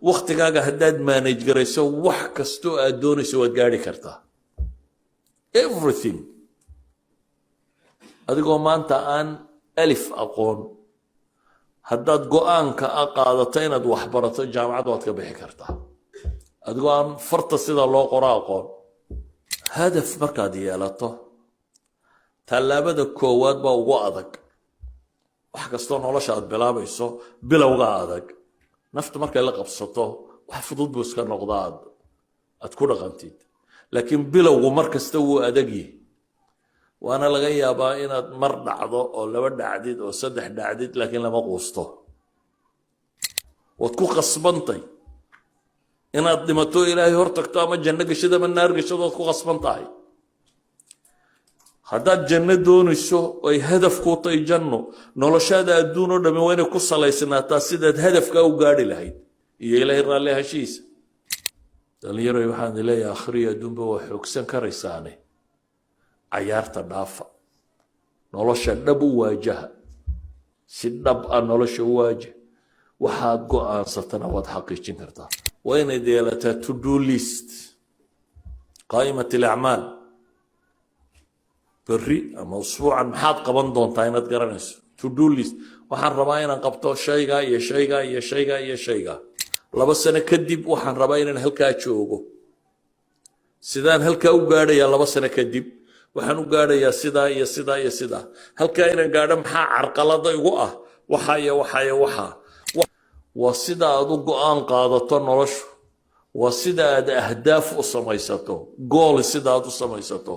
waqtigaaga haddaad manage garayso wax kastoo aad doonayso waad gaari kartaa everything adigoo maanta aan alif aqoon haddaad go'aanka qaadato inaad wax barato jaamacad waad ka bixi kartaa adigoo aan farta sida loo qoro aqoon hadaf markaad yeelato tallaabada koowaad baa ugu adag wax kastoo nolosha aad bilaabayso bilowga adag naftu markay la qabsato wax fudud buu iska noqdaa aad ku dhaqantid laakiin bilowgu mar kasta wuu adag yahay waana laga yaabaa inaad mar dhacdo oo laba dhacdid oo saddex dhacdid laakiin lama quusto waad ku qasbantay inaad dhimato ilaahay hor tagto ama janno gashid ama naar gashid waad ku qasban tahay haddaad janno doonayso ay hadaf ku tahay janno noloshaada adduun oo dhammi waa inay ku salaysnaataa sidaad hadafkaa u gaadhi lahayd iyo ilaahay raalli hashiisa dhallinyaroy waxaan leeyahay akhriyo adduunba waa xoogsan karaysaane cayaarta dhaafa nolosha dhab u waajaha si dhab ah nolosha u waajah waxaad go'aansatana waad xaqiijin kartaa waa inayd yeelataa to do list qaa'imat alacmaal بري أما أسبوعا محاد قبض دون تاينات قرنس to do list وحن رباين قبضو شيء يا شيء يا شيء يا شيء لا بس أنا كدب وحن رباين هلكا تشوفه سيدان هلكا وقارة يا لا بس أنا كدب وحن وقارة يا سيدا يا سيدا يا سيدا هلكا إن قارة محا عرقلا ضيقه وحايا وحايا وحا وسيدا أدو قان قادة نرش وسيدا أهداف أصميساتو goal سيدا أدو صميساتو